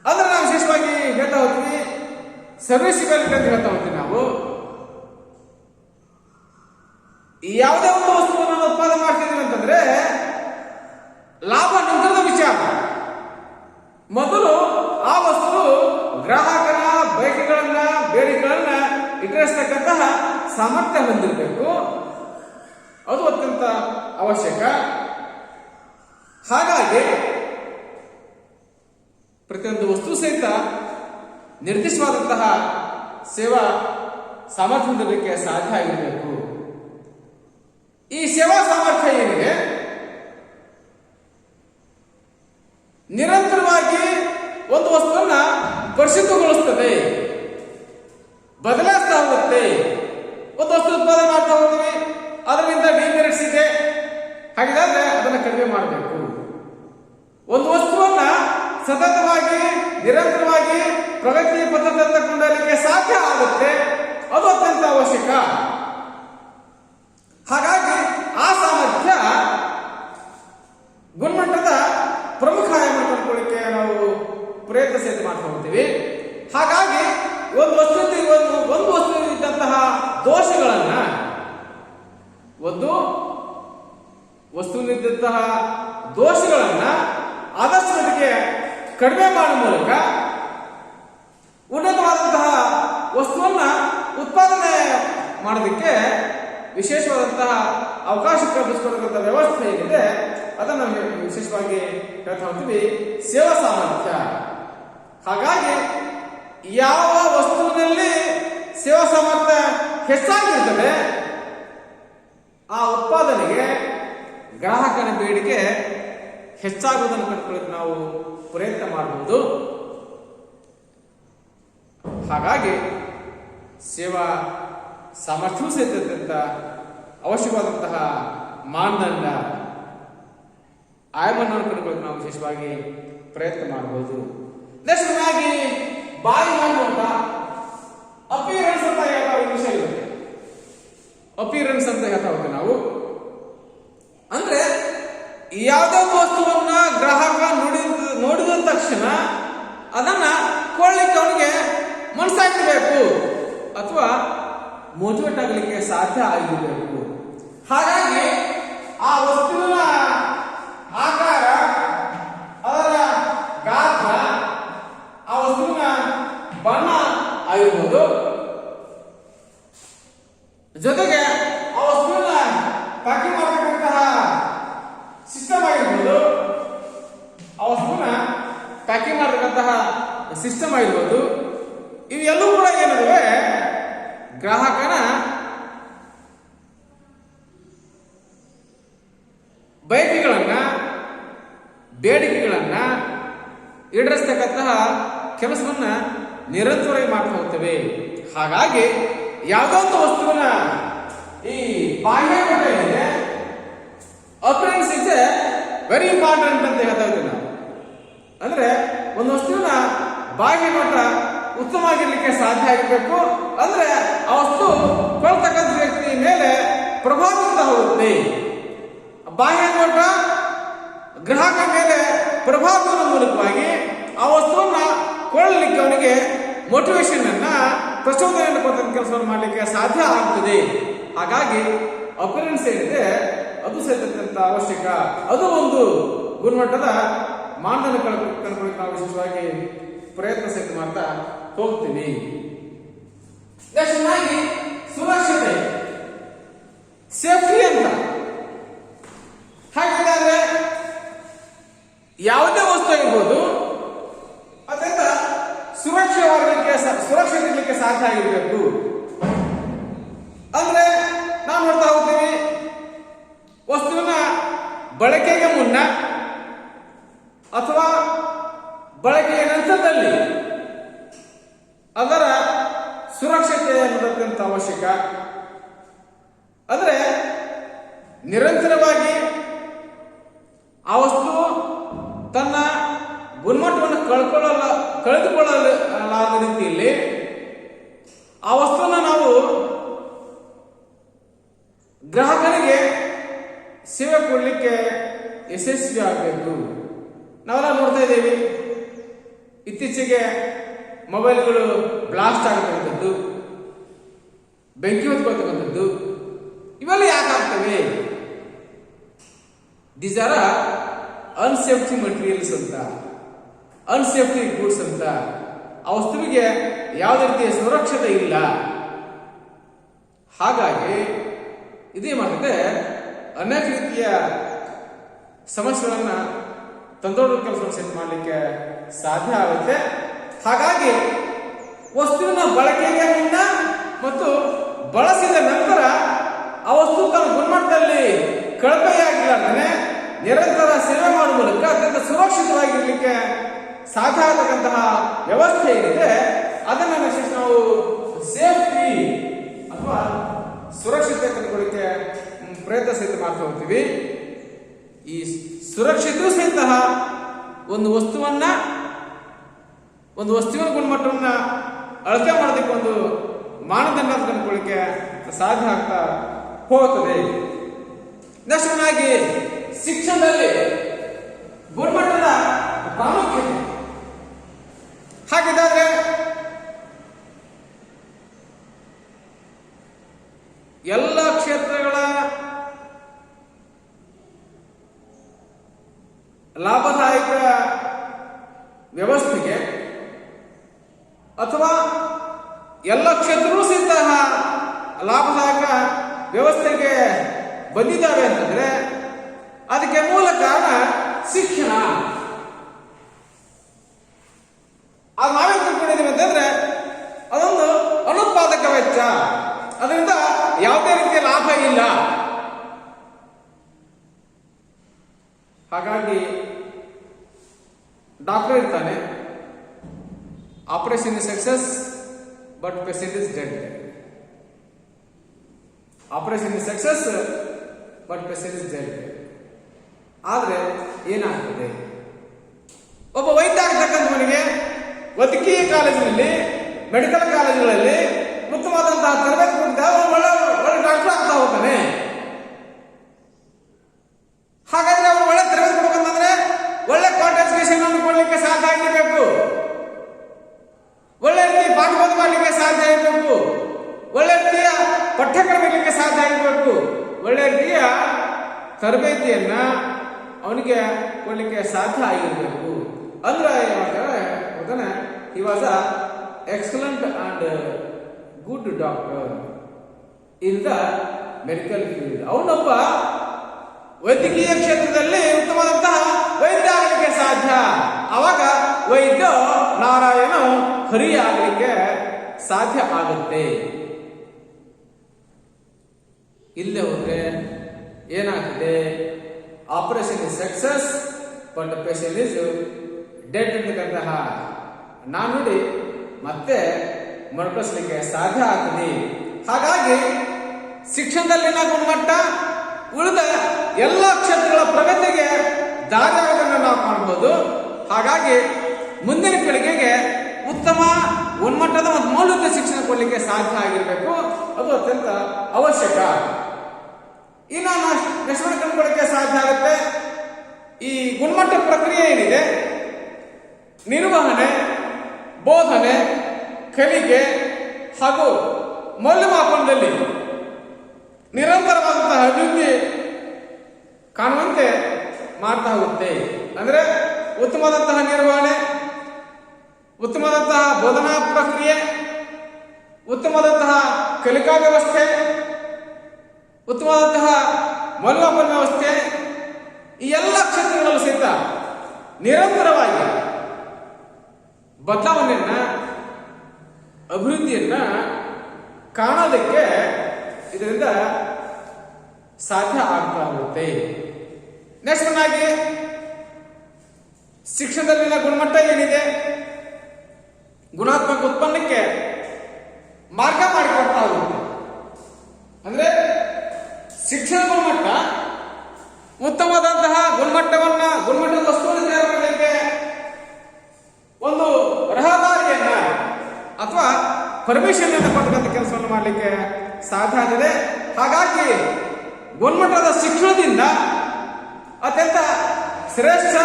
ಅಂದ್ರೆ ನಾವು ವಿಶೇಷವಾಗಿ ಹೇಳ್ತಾ ಹೋಗ್ತೀವಿ ಸರ್ವಿಸಿಬಿಲಿಟಿ ಅಂತ ಹೇಳ್ತಾ ಹೋಗ್ತೀವಿ. ನಾವು ಯಾವುದೇ ಒಂದು ವಸ್ತುವನ್ನು ನಾವು ಉತ್ಪಾದನೆ ಮಾಡ್ತಿದ್ದೀವಿ ಅಂತಂದ್ರೆ ಲಾಭ ನಂತರದ ವಿಚಾರ. ಮೊದಲು ಆ ವಸ್ತು ಗ್ರಾಹಕನ ಬಯಕೆಗಳನ್ನ, ಬೇಡಿಕೆಗಳನ್ನ ಈಡೇರಿಸತಕ್ಕಂತಹ ಸಾಮರ್ಥ್ಯ ಹೊಂದಿರಬೇಕು. ಅದು ಅತ್ಯಂತ ಅವಶ್ಯಕ. ಹಾಗಾಗಿ ಪ್ರತಿಯೊಂದು ವಸ್ತು ಸಹಿತ ನಿರ್ದಿಷ್ಟವಾದಂತಹ ಸೇವಾ ಸಾಮರ್ಥ್ಯ ಹೊಂದಲಿಕ್ಕೆ ಸಾಧ್ಯ ಆಗಿರಬೇಕು. ಈ ಸೇವಾ ಸಾಮರ್ಥ್ಯ ಏನಿದೆ ನಿರಂತರವಾಗಿ ಒಂದು ವಸ್ತುವನ್ನ ಪರಿಶುದ್ಧಗೊಳಿಸ್ತದೆ, ಬದಲಾಯಿಸ್ತಾ ಹೋಗುತ್ತೆ. ಒಂದು ವಸ್ತು ಉತ್ಪಾದನೆ ಮಾಡ್ತಾ ಹೋಗ್ತೀವಿ, ಅದರಿಂದ ಡಿಮೆರಿಟ್ಸ್ ಇದೆ, ಹಾಗಾದ್ರೆ ಅದನ್ನು ಕಡಿಮೆ ಮಾಡಬೇಕು. ಒಂದು ವಸ್ತುವನ್ನ ಸತತವಾಗಿ ನಿರಂತರವಾಗಿ ಪ್ರಗತಿ ಪಥದತ್ತ ಕೊಂಡೊಯ್ಯಲಿಕ್ಕೆ ಸಾಧ್ಯ ಆಗುತ್ತೆ, ಅದು ಅತ್ಯಂತ ಅವಶ್ಯಕ. ಹಾಗಾಗಿ ಆ ಸಾಮರ್ಥ್ಯ ಗುಣಮಟ್ಟದ ಪ್ರಮುಖ ಆಯಾಮ ಕಂಡುಕೊಳ್ಳಿಕ್ಕೆ ನಾವು ಪ್ರಯತ್ನ ಸಹಿತ ಮಾಡ್ತಾ ಹೋಗ್ತೀವಿ. ಹಾಗಾಗಿ ಒಂದು ವಸ್ತುವಿದ್ದಂತಹ ದೋಷಗಳನ್ನ ಆದಷ್ಟು ಮಟ್ಟಿಗೆ ಕಡಿಮೆ ಮಾಡುವ ಮೂಲಕ ಉನ್ನತವಾದಂತಹ ವಸ್ತುವನ್ನ ಉತ್ಪಾದನೆ ಮಾಡೋದಕ್ಕೆ ವಿಶೇಷವಾದಂತಹ ಅವಕಾಶ ಕಲ್ಪಿಸಿಕೊಡುವಂತಹ ವ್ಯವಸ್ಥೆ ಏನಿದೆ ಅದನ್ನು ವಿಶೇಷವಾಗಿ ಹೇಳ್ತಾ ಹೋಗ್ತೀವಿ ಸೇವಾ ಸಾಮರ್ಥ್ಯ. ಹಾಗಾಗಿ ಯಾವ ವಸ್ತುವಿನಲ್ಲಿ ಸೇವಾ ಸಾಮರ್ಥ್ಯ ಹೆಚ್ಚಾಗಿರ್ತದೆ ಆ ಉತ್ಪಾದನೆಗೆ ಗ್ರಾಹಕನ ಬೇಡಿಕೆ ಹೆಚ್ಚಾಗುವುದನ್ನು ಕಂಡುಕೊಳ್ಳಕ್ಕೆ ನಾವು ಪ್ರಯತ್ನ ಮಾಡಬಹುದು. ಹಾಗಾಗಿ ಸೇವಾ ಸಾಮರ್ಥ್ಯವೂ ಸಹಿತ ಅವಶ್ಯವಾದಂತಹ ಮಾನದಂಡ ಆಯಾಮವನ್ನು ಕಂಡುಕೊಳ್ಳಕ್ಕೆ ನಾವು ವಿಶೇಷವಾಗಿ ಪ್ರಯತ್ನ ಮಾಡಬಹುದು. ನೆಕ್ಸ್ಟ್ ಆಗಿ ಬಾಯಿ ಅಂತ ಅಪಿಯರೆನ್ಸ್ ಅಂತ ಹೇಳ್ತಾ ವಿಷಯ ಇರುತ್ತೆ. ಅಪಿಯರೆನ್ಸ್ ಅಂತ ಹೇಳ್ತಾ ಹೋಗ್ತೀವಿ ನಾವು. ಅಂದ್ರೆ ಯಾವುದೇ ವಸ್ತುವನ್ನ ಗ್ರಾಹಕ ನೋಡಿದ ತಕ್ಷಣ ಅದನ್ನ ಕೊಳ್ಳಿಕ್ಕೆ ಅವನಿಗೆ ಮನಸ್ಸಾಗಿರ್ಬೇಕು ಅಥವಾ ಮೋಟಿವೇಟ್ ಆಗಲಿಕ್ಕೆ ಸಾಧ್ಯ ಆಗಿರಬೇಕು. ಹಾಗಾಗಿ ಆ ವಸ್ತುವಿನ ಆಕಾರ, ಅದರ ಗಾತ್ರ, ಆ ವಸ್ತುವಿನ ಬಣ್ಣ ಆಗಿರ್ಬೋದು, ಜೊತೆಗೆ ಆ ವಸ್ತುವಿನ ಪ್ಯಾಕಿಂಗ್ ಮಾಡತಕ್ಕಂತಹ ಸಿಸ್ಟಮ್ ಆಗಿರ್ಬೋದು, ಆ ವಸ್ತುವಿನ ಪ್ಯಾಕಿಂಗ್ ಮಾಡತಕ್ಕಂತಹ ಸಿಸ್ಟಮ್ ಆಗಿರ್ಬೋದು, ಇವೆಲ್ಲೂ ಕೂಡ ಏನಿದೆ ಗ್ರಾಹಕನ ಬಯಕೆಗಳನ್ನ ಬೇಡಿಕೆಗಳನ್ನ ಈಡೇರಿಸತಕ್ಕಂತಹ ಕೆಲಸವನ್ನ ನಿರಂತರವಾಗಿ ಮಾಡ್ತಾ ಹೋಗ್ತೇವೆ. ಹಾಗಾಗಿ ಯಾವುದೋ ಒಂದು ವಸ್ತುವಿನ ಈ ಬಾಹ್ಯ ನೋಟ ಏನಿದೆ ಅಪಿಯರೆನ್ಸ್ ಇಸ್ ವೆರಿ ಇಂಪಾರ್ಟೆಂಟ್ ಅಂತ ಹೇಳ್ತಾ ಇದ್ದೀವಿ ನಾವು. ಅಂದ್ರೆ ಒಂದು ವಸ್ತುವಿನ ಬಾಹ್ಯ ನೋಟ ಉತ್ತಮವಾಗಿರ್ಲಿಕ್ಕೆ ಸಾಧ್ಯ ಆಗಿರ್ಬೇಕು. ಅಂದ್ರೆ ಆ ವಸ್ತು ಕೊಳ್ತಕ್ಕಂಥ ವ್ಯಕ್ತಿ ಮೇಲೆ ಪ್ರಭಾವ ಬೀರ್ತಾ ಹೋಗುತ್ತೆ. ಬಾಹ್ಯ ನೋಟ ಗ್ರಾಹಕ ಮೇಲೆ ಪ್ರಭಾವ ಬೀರುವ ಮೂಲಕವಾಗಿ ಆ ವಸ್ತುವನ್ನ ಕೊಳ್ಳಲಿಕ್ಕೆ ಅವನಿಗೆ ಮೋಟಿವೇಶನ್ ಅನ್ನ ಪ್ರಚೋದನೆಯನ್ನು ಕೊಡ್ತಕ್ಕಂಥ ಕೆಲಸವನ್ನು ಮಾಡಲಿಕ್ಕೆ ಸಾಧ್ಯ ಆಗ್ತದೆ. ಹಾಗಾಗಿ ಅಪಿಯರೆನ್ಸ್ ಏನಿದೆ ಅದು ಸಹಿತ ಅವಶ್ಯಕ. ಅದು ಒಂದು ಗುಣಮಟ್ಟದ ಮಾನದಂಡ ಕಂಡುಕೊಳ್ಳಿ ನಾವು ವಿಶೇಷವಾಗಿ ಪ್ರಯತ್ನ ಸಹಿತ ಮಾಡ್ತಾ ಹೋಗ್ತೀವಿ. ನೆಕ್ಸ್ಟ್ ಸುರಕ್ಷತೆ, ಸೇಫ್ಟಿ ಅಂತ. ಹಾಗಾದ್ರೆ ಯಾವುದೇ ವಸ್ತು ಇರ್ಬೋದು ಅದರಿಂದ ಸುರಕ್ಷಿತ ಸಾಧ್ಯ ಆಗಿರಬೇಕು. ಅಂದ್ರೆ ನಾವು ನೋಡ್ತಾ ಹೋಗ್ತೀವಿ ವಸ್ತುವಿನ ಬಳಕೆಗೆ ಮುನ್ನ ಅಥವಾ ಬಳಕೆಯ ನಂತರದಲ್ಲಿ ಅದರ ಸುರಕ್ಷತೆ ಅನ್ನೋದಕ್ಕಂತ ಅವಶ್ಯಕ. ಅಂದ್ರೆ ನಿರಂತರವಾಗಿ ಆ ವಸ್ತು ತನ್ನ ಗುಣಮಟ್ಟವನ್ನು ಕಳೆದುಕೊಳ್ಳಲಾದ ರೀತಿಯಲ್ಲಿ ಆ ವಸ್ತುವನ್ನು ನಾವು ಗ್ರಾಹಕರಿಗೆ ಸೇವೆ ಕೊಡಲಿಕ್ಕೆ ಯಶಸ್ವಿ ಆಗಬೇಕು. ನಾವೆಲ್ಲ ನೋಡ್ತಾ ಇದ್ದೀವಿ, ಇತ್ತೀಚೆಗೆ ಮೊಬೈಲ್ಗಳು ಬ್ಲಾಸ್ಟ್ ಆಗತಕ್ಕಂಥದ್ದು, ಬೆಂಕಿ ಹೊತ್ಕೊಳ್ತಕ್ಕಂಥದ್ದು, ಇವೆಲ್ಲ ಯಾಕೆ ಆಗ್ತವೆ? ದೀಸ್ ಆರ್ ಅನ್ಸೇಫ್ಟಿ ಮಟೀರಿಯಲ್ಸ್ ಅಂತ, ಅನ್ಸೇಫ್ಟಿ ಗೂಡ್ಸ್ ಅಂತ. ಆ ವಸ್ತುವಿಗೆ ಯಾವುದೇ ರೀತಿಯ ಸುರಕ್ಷತೆ ಇಲ್ಲ. ಹಾಗಾಗಿ ಇದೇ ಮಾಡಿದ್ರೆ ಅನೇಕ ರೀತಿಯ ಸಮಸ್ಯೆಗಳನ್ನ ತಂದೊಡ್ಡ ಕೆಲಸವನ್ನು ಸಹಿತ ಮಾಡಲಿಕ್ಕೆ ಸಾಧ್ಯ ಆಗುತ್ತೆ. ಹಾಗಾಗಿ ವಸ್ತುವಿನ ಬಳಕೆಗೆ ಮುನ್ನ ಮತ್ತು ಬಳಸಿದ ನಂತರ ಆ ವಸ್ತು ತನ್ನ ಗುಣಮಟ್ಟದಲ್ಲಿ ಕಳಪೆಯಾಗಿಲ್ಲ ನಿರಂತರ ಸೇವೆ ಮಾಡುವ ಮೂಲಕ ಅತ್ಯಂತ ಸುರಕ್ಷಿತವಾಗಿರ್ಲಿಕ್ಕೆ ಸಾಧ್ಯ ಆಗತಕ್ಕಂತಹ ವ್ಯವಸ್ಥೆ ಏನಿದೆ ಅದನ್ನು ನಾವು ಸೇಫ್ಟಿ ಅಥವಾ ಸುರಕ್ಷತೆ ಕಂಡುಕೊಳ್ಳಿಕ್ಕೆ ಪ್ರಯತ್ನ ಸಹಿತ ಮಾಡ್ತಾ ಹೋಗ್ತೀವಿ. ಈ ಸುರಕ್ಷತೆಯೂ ಸಹಿತ ಒಂದು ವಸ್ತುವಿನ ಗುಣಮಟ್ಟವನ್ನ ಅಳತೆ ಮಾಡೋದಕ್ಕೆ ಒಂದು ಮಾನದಂಡ ಕಂಡುಕೊಳ್ಳಿಕ್ಕೆ ಸಾಧ್ಯ ಆಗ್ತಾ ಹೋಗುತ್ತದೆ. ನೆಕ್ಸ್ಟ್ ಶಿಕ್ಷಣದಲ್ಲಿ ಗುಣಮಟ್ಟದ ಪ್ರಾಮುಖ್ಯತೆ. ಹಾಗಿದ್ದಾದ್ರೆ ಎಲ್ಲ ಕ್ಷೇತ್ರಗಳ ಲಾಭದಾಯಕ ವ್ಯವಸ್ಥೆಗೆ ಅಥವಾ ಎಲ್ಲ ಕ್ಷೇತ್ರವೂ ಸಹಿತ ಲಾಭದಾಯಕ ವ್ಯವಸ್ಥೆಗೆ ಬಂದಿದ್ದಾವೆ ಅಂತಂದ್ರೆ ಅದಕ್ಕೆ ಮೂಲ ಕಾರಣ ಶಿಕ್ಷಣ. ಅದು ನಾವೇನು ತಿಳ್ಕೊಂಡಿದ್ದೀವಿ ಅಂತಂದ್ರೆ ಅದೊಂದು ಅನುತ್ಪಾದಕ ವೆಚ್ಚ, ಅದರಿಂದ ಯಾವುದೇ ರೀತಿಯ ಲಾಭ ಇಲ್ಲ. ಹಾಗಾಗಿ ಡಾಕ್ಟರ್ ಇರ್ತಾನೆ, operation is success but patient is dead. Operation is success but patient is dead. ಆದ್ರೆ ಏನಾಗ್ತದೆ, ಒಬ್ಬ ವೈದ್ಯ ಆಗ್ತಕ್ಕಂಥವನಿಗೆ ವೈದ್ಯಕೀಯ ಕಾಲೇಜಿನಲ್ಲಿ, ಮೆಡಿಕಲ್ ಕಾಲೇಜುಗಳಲ್ಲಿ ಉತ್ತಮವಾದಂತಹ ತರಬೇತಿ ಕೊಡ್ತಾರೆ, ಒಳ್ಳೆ ಡಾಕ್ಟರ್ ಆಗ್ತಾ ಹೋಗ್ತಾನೆ. ಹಾಗಾದ್ರೆ ಅವನು ಒಳ್ಳೆ ತರಬೇತಿ ಕೊಡ್ಬೇಕಂತಂದ್ರೆ ಒಳ್ಳೆ ಕ್ವಾಲಿಫಿಕೇಶನ್ ಅನ್ನು ಕೊಡ್ಲಿಕ್ಕೆ ಸಾಧ್ಯ ಆಗಿರಬೇಕು, ಒಳ್ಳೆ ರೀತಿ ಪಾಠಬೋಧ ಮಾಡಲಿಕ್ಕೆ ಸಾಧ್ಯ ಆಗಿರಬೇಕು, ಒಳ್ಳೆ ರೀತಿಯ ಪಠ್ಯಕ್ರಮ ಇರಲಿಕ್ಕೆ ಸಾಧ್ಯ ಆಗಿರಬೇಕು, ಒಳ್ಳೆ ರೀತಿಯ ತರಬೇತಿಯನ್ನ ಅವನಿಗೆ ಕೊಡ್ಲಿಕ್ಕೆ ಸಾಧ್ಯ ಆಗಿರಬೇಕು. ಅಂದ್ರೆ he was a excellent and good doctor in the medical field. ಅವನೊಬ್ಬ ವೈದ್ಯಕೀಯ ಕ್ಷೇತ್ರದಲ್ಲಿ ಉತ್ತಮವಾದಂತಹ ವೈದ್ಯ ಆಗಲಿಕ್ಕೆ ಸಾಧ್ಯ. ಅವಾಗ ವೈದ್ಯ ನಾರಾಯಣ ಹರಿ ಆಗಲಿಕ್ಕೆ ಸಾಧ್ಯ ಆಗುತ್ತೆ. ಇಲ್ಲೇ ಹೋದ್ರೆ ಏನಾಗ್ತದೆ, operation is success but patient is dead ಅಂತಕ್ಕಂತಹ ನಾನುಡಿ ಮತ್ತೆ ಮರುಕಳಿಸಲಿಕ್ಕೆ ಸಾಧ್ಯ ಆಗ್ತದೆ. ಹಾಗಾಗಿ ಶಿಕ್ಷಣದಲ್ಲಿನ ಗುಣಮಟ್ಟ ಉಳಿದ ಎಲ್ಲ ಕ್ಷೇತ್ರಗಳ ಪ್ರಗತಿಗೆ ದಾರಿಯಾಗೋದನ್ನು ನಾವು ಕಾಣಬಹುದು. ಹಾಗಾಗಿ ಮುಂದಿನ ಪೀಳಿಗೆಗೆ ಉತ್ತಮ ಗುಣಮಟ್ಟದ ಮತ್ತು ಮೌಲ್ಯದ ಶಿಕ್ಷಣ ಕೊಡಲಿಕ್ಕೆ ಸಾಧ್ಯ ಆಗಿರಬೇಕು. ಅದು ಅತ್ಯಂತ ಅವಶ್ಯಕ. ಇನ್ನು ನೆಕ್ಸ್ಟ್ ಕಂಡುಕೊಳ್ಳಿಕ್ಕೆ ಸಾಧ್ಯ ಆಗುತ್ತೆ. ಈ ಗುಣಮಟ್ಟ ಪ್ರಕ್ರಿಯೆ ಏನಿದೆ, ನಿರ್ವಹಣೆ, ಬೋಧನೆ, ಕಲಿಕೆ ಹಾಗೂ ಮೌಲ್ಯಮಾಪನದಲ್ಲಿ ನಿರಂತರವಾದಂತಹ ಅಭಿವೃದ್ಧಿ ಕಾಣುವಂತೆ ಮಾಡ್ತಾ ಹೋಗುತ್ತೆ. ಅಂದ್ರೆ ಉತ್ತಮವಾದಂತಹ ನಿರ್ವಹಣೆ, ಉತ್ತಮವಾದಂತಹ ಬೋಧನಾ ಪ್ರಕ್ರಿಯೆ, ಉತ್ತಮವಾದಂತಹ ಕಲಿಕಾ ವ್ಯವಸ್ಥೆ, ಉತ್ತಮವಾದಂತಹ ಮೌಲ್ಯಮಾಪನ ವ್ಯವಸ್ಥೆ, ಈ ಎಲ್ಲ ಕ್ಷೇತ್ರಗಳಲ್ಲೂ ಸಹಿತ ನಿರಂತರವಾಗಿ ಬದಲಾವಣೆಯನ್ನ, ಅಭಿವೃದ್ಧಿಯನ್ನ ಕಾಣೋದಕ್ಕೆ ಇದರಿಂದ ಸಾಧ್ಯ ಆಗ್ತಾ ಹೋಗುತ್ತೆ. ನೆಕ್ಸ್ಟ್ ಆಗಿ ಶಿಕ್ಷಣದಲ್ಲಿನ ಗುಣಮಟ್ಟ ಏನಿದೆ, ಗುಣಾತ್ಮಕ ಉತ್ಪನ್ನಕ್ಕೆ ಮಾರ್ಗ ಮಾಡಿಕೊಡ್ತಾ ಹೋಗುತ್ತೆ. ಅಂದ್ರೆ ಶಿಕ್ಷಣ ಗುಣಮಟ್ಟ ಉತ್ತಮವಾದಂತಹ ಗುಣಮಟ್ಟದ ವಸ್ತುವನ್ನು ತಯಾರು ಮಾಡಲಿಕ್ಕೆ ಒಂದು ರಹದಾರಿಯನ್ನ ಅಥವಾ ಪರ್ಮಿಷನ್ ಅನ್ನು ಪಡೆದಂತ ಕೆಲಸವನ್ನು ಮಾಡಲಿಕ್ಕೆ ಸಾಧ್ಯ ಆಗಿದೆ. ಹಾಗಾಗಿ ಗುಣಮಟ್ಟದ ಶಿಕ್ಷಣದಿಂದ ಅತ್ಯಂತ ಶ್ರೇಷ್ಠ,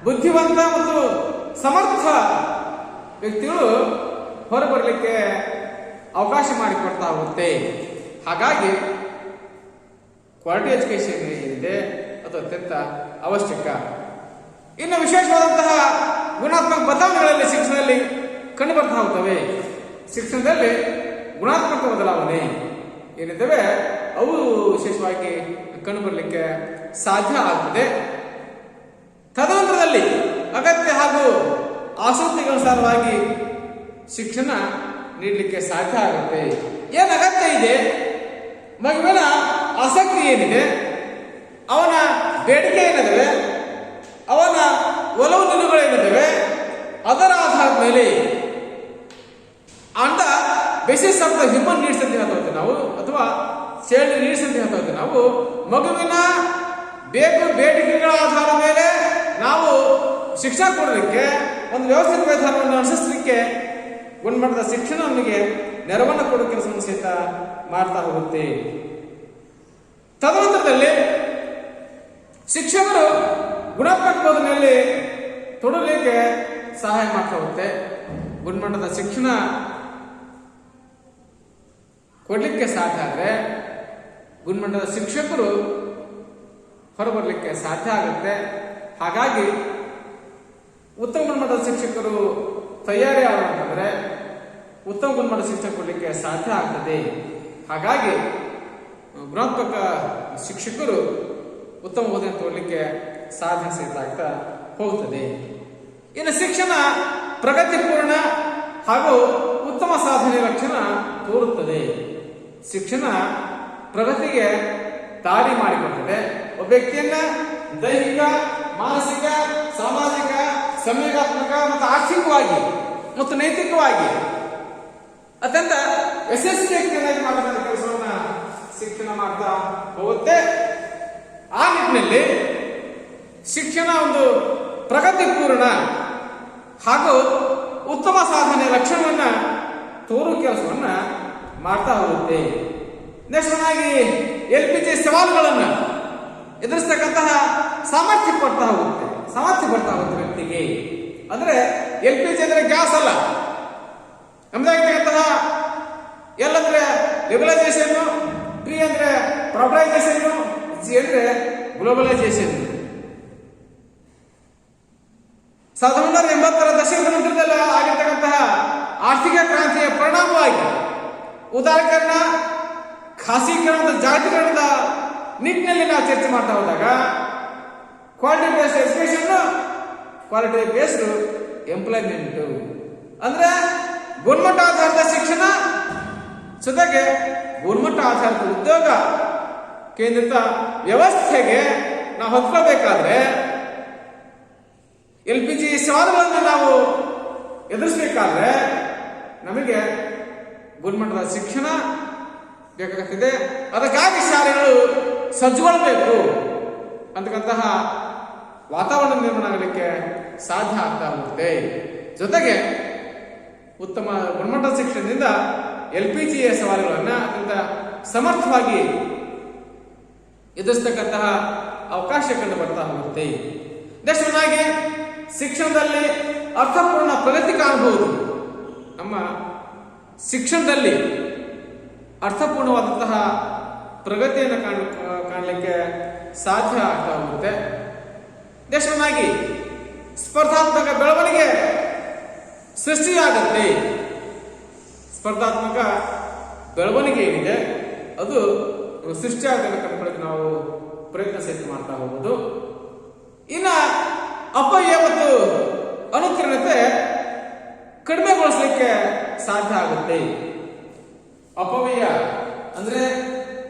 ಬುದ್ಧಿವಂತ ಮತ್ತು ಸಮರ್ಥ ವ್ಯಕ್ತಿಗಳು ಹೊರಬರಲಿಕ್ಕೆ ಅವಕಾಶ ಮಾಡಿಕೊಡ್ತಾ ಹೋಗುತ್ತೆ. ಹಾಗಾಗಿ ಕ್ವಾಲಿಟಿ ಎಜುಕೇಶನ್ ಏನಿದೆ ಅದು ಅತ್ಯಂತ ಅವಶ್ಯಕ. ಇನ್ನು ವಿಶೇಷವಾದಂತಹ ಗುಣಾತ್ಮಕ ಬದಲಾವಣೆಗಳಲ್ಲಿ ಶಿಕ್ಷಣದಲ್ಲಿ ಕಂಡು ಬರ್ತಾ ಹೋಗ್ತವೆ. ಶಿಕ್ಷಣದಲ್ಲಿ ಗುಣಾತ್ಮಕ ಬದಲಾವಣೆ ಏನಿದ್ದಾವೆ ಅವು ವಿಶೇಷವಾಗಿ ಕಂಡುಬರಲಿಕ್ಕೆ ಸಾಧ್ಯ ಆಗ್ತದೆ. ತದನಂತರದಲ್ಲಿ ಅಗತ್ಯ ಹಾಗೂ ಆಸಕ್ತಿಗನುಸಾರವಾಗಿ ಶಿಕ್ಷಣ ನೀಡಲಿಕ್ಕೆ ಸಾಧ್ಯ ಆಗುತ್ತೆ. ಏನು ಅಗತ್ಯ ಇದೆ, ಮಗುವಿನ ಆಸಕ್ತಿ ಏನಿದೆ, ಅವನ ಬೇಡಿಕೆ ಏನಿದೆ, ಅವನ ಒಲವು ನಿಲುವುಗಳೇನಿದ್ದಾವೆ, ಅದರ ಆಧಾರದ ಮೇಲೆ on the basis of the human needs ಅಂತ ಹೇಳ್ತಾ ನಾವು, ಅಥವಾ ಚೈಲ್ಡ್ ನೀಡ್ಸ್ ಅಂತ ಹೇಳ್ತಾ ನಾವು. ಮಗುವಿನ ಬೇಡಿಕೆಗಳ ಆಧಾರದ ಮೇಲೆ ನಾವು ಶಿಕ್ಷಣ ಕೊಡಲಿಕ್ಕೆ, ಒಂದು ವ್ಯವಸ್ಥಿತ ವಿಧಾನವನ್ನು ಅನುಸರಿಸಲಿಕ್ಕೆ ಗುಣಮಟ್ಟದ ಶಿಕ್ಷಣ ನಮಗೆ ನೆರವನ್ನು ಕೊಡೋ ಕೆಲಸವನ್ನು ಸಹಿತ ಮಾಡ್ತಾ ಹೋಗುತ್ತೆ. ತದನಂತರದಲ್ಲಿ ಶಿಕ್ಷಕರು ಗುಣಾತ್ಮಕ ಬೋಧನೆಯಲ್ಲಿ ತೊಡಗಲಿಕ್ಕೆ ಸಹಾಯ ಮಾಡ್ತಾ ಹೋಗುತ್ತೆ. ಗುಣಮಟ್ಟದ ಶಿಕ್ಷಣ ಕೊಡಲಿಕ್ಕೆ ಸಾಧ್ಯ ಆದರೆ ಗುಣಮಟ್ಟದ ಶಿಕ್ಷಕರು ಹೊರಬರಲಿಕ್ಕೆ ಸಾಧ್ಯ ಆಗುತ್ತೆ. ಹಾಗಾಗಿ ಉತ್ತಮ ಗುಣಮಟ್ಟದ ಶಿಕ್ಷಕರು ತಯಾರಿ ಆಗಬೇಕಂದ್ರೆ ಉತ್ತಮ ಗುಣಮಟ್ಟದ ಶಿಕ್ಷಣ ಕೊಡಲಿಕ್ಕೆ ಸಾಧ್ಯ ಆಗ್ತದೆ. ಹಾಗಾಗಿ ಗುಣಾತ್ಮಕ ಶಿಕ್ಷಕರು ಉತ್ತಮ ಬೋಧನೆ ತೋರಲಿಕ್ಕೆ ಸಾಧ್ಯ ಸಹಿತ ಆಗ್ತಾ ಹೋಗ್ತದೆ. ಇನ್ನು ಶಿಕ್ಷಣ ಪ್ರಗತಿಪೂರ್ಣ ಹಾಗೂ ಉತ್ತಮ ಸಾಧನೆ ಲಕ್ಷಣ ತೋರುತ್ತದೆ. ಶಿಕ್ಷಣ ಪ್ರಗತಿಗೆ ದಾರಿ ಮಾಡಿಕೊಡ್ತದೆ. ಒಬ್ಬ ವ್ಯಕ್ತಿಯನ್ನ ದೈಹಿಕ, ಮಾನಸಿಕ, ಸಾಮಾಜಿಕ, ಸಂವೇಗಾತ್ಮಕ ಮತ್ತು ಆರ್ಥಿಕವಾಗಿ ಮತ್ತು ನೈತಿಕವಾಗಿ ಅತ್ಯಂತ ಯಶಸ್ವಿ ವ್ಯಕ್ತಿಯನ್ನಾಗಿ ಮಾಡತಕ್ಕಂಥ ಕೆಲಸವನ್ನ ಶಿಕ್ಷಣ ಮಾಡ್ತಾ ಹೋಗುತ್ತೆ. ಆ ನಿಟ್ಟಿನಲ್ಲಿ ಶಿಕ್ಷಣ ಒಂದು ಪ್ರಗತಿಪೂರ್ಣ ಹಾಗೂ ಉತ್ತಮ ಸಾಧನೆ ಲಕ್ಷಣವನ್ನ ತೋರುವ ಕೆಲಸವನ್ನ ಮಾಡ್ತಾ ಹೋಗುತ್ತೆ. ನೆಕ್ಸ್ಟ್ನಾಗಿ LPG ಸವಾಲುಗಳನ್ನು ಎದುರಿಸ್ತಕ್ಕಂತಹ ಸಾಮರ್ಥ್ಯ ಬರ್ತಾ ಹೋಗುತ್ತೆ ವ್ಯಕ್ತಿಗೆ. ಅಂದ್ರೆ LPG ಅಂದ್ರೆ ಗ್ಯಾಸ್ ಅಲ್ಲ, ನಮ್ದಾಗಿರ್ತಕ್ಕಂತಹ ಎಲ್ ಅಂದ್ರೆ ಲಿಬರಲೈಸೇಷನ್, P ಅಂದ್ರೆ ಪ್ರೈವೇಟೈಸೇಷನ್, G ಅಂದ್ರೆ ಗ್ಲೋಬಲೈಸೇಷನ್. 1980ರ ದಶಕದ ನಂತರದಲ್ಲಿ ಆಗಿರ್ತಕ್ಕಂತಹ ಆರ್ಥಿಕ ಕ್ರಾಂತಿಯ ಪರಿಣಾಮವಾಗಿ ಉದಾರೀಕರಣ, ಖಾಸಗೀಕರಣ ಮತ್ತು ಜಾಗತೀಕರಣದ ನಿಟ್ಟಿನಲ್ಲಿ ನಾವು ಚರ್ಚೆ ಮಾಡ್ತಾ ಹೋದಾಗ quality based education, quality based employment ಅಂದ್ರೆ ಗುಣಮಟ್ಟ ಆಧಾರಿತ ಶಿಕ್ಷಣ ಜೊತೆಗೆ ಗುಣಮಟ್ಟ ಆಧಾರಿತ ಉದ್ಯೋಗ ಕೇಂದ್ರಿತ ವ್ಯವಸ್ಥೆಗೆ ನಾವು ಹೊತ್ಕೋಬೇಕಾದ್ರೆ LPG ಸವಾಲುಗಳನ್ನು ನಾವು ಎದುರಿಸಬೇಕಾದ್ರೆ ನಮಗೆ ಗುಣಮಟ್ಟದ ಶಿಕ್ಷಣ ಬೇಕಾಗುತ್ತಿದೆ. ಅದಕ್ಕಾಗಿ ಶಾಲೆಗಳು ಸಜ್ಜುಗೊಳ್ಳಬೇಕು ಅಂತಕ್ಕಂತಹ ವಾತಾವರಣ ನಿರ್ಮಾಣ ಆಗಲಿಕ್ಕೆ ಸಾಧ್ಯ ಆಗ್ತಾ ಹೋಗುತ್ತೆ. ಜೊತೆಗೆ ಉತ್ತಮ ಗುಣಮಟ್ಟದ ಶಿಕ್ಷಣದಿಂದ LPG ಸವಾಲುಗಳನ್ನು ಅತ್ಯಂತ ಸಮರ್ಥವಾಗಿ ಎದುರಿಸತಕ್ಕಂತಹ ಅವಕಾಶ ಕಂಡು ಬರ್ತಾ ಹೋಗುತ್ತೆ. ದೇಶವನ್ನಾಗಿ ಶಿಕ್ಷಣದಲ್ಲಿ ಅರ್ಥಪೂರ್ಣ ಪ್ರಗತಿ ಕಾಣಬಹುದು. ನಮ್ಮ ಶಿಕ್ಷಣದಲ್ಲಿ ಅರ್ಥಪೂರ್ಣವಾದಂತಹ ಪ್ರಗತಿಯನ್ನು ಕಾಣಲಿಕ್ಕೆ ಸಾಧ್ಯ ಆಗ್ತಾ ಹೋಗುತ್ತೆ. ದೇಶವನ್ನಾಗಿ ಸ್ಪರ್ಧಾತ್ಮಕ ಬೆಳವಣಿಗೆ ಸೃಷ್ಟಿಯಾಗುತ್ತೆ. ಸ್ಪರ್ಧಾತ್ಮಕ ಬೆಳವಣಿಗೆ ಏನಿದೆ ಅದು ಸೃಷ್ಟಿಯಾಗಲು ಕಂಡುಕೊಳ್ಳಕ್ಕೆ ನಾವು ಪ್ರಯತ್ನ ಸಹಿತ ಮಾಡ್ತಾ ಹೋಗುವುದು. ಇನ್ನ ಅಪವ್ಯಯ ಮತ್ತು ಅನುತ್ತೀರ್ಣತೆ ಕಡಿಮೆಗೊಳಿಸಲಿಕ್ಕೆ ಸಾಧ್ಯ ಆಗುತ್ತೆ. ಅಪವ್ಯಯ ಅಂದ್ರೆ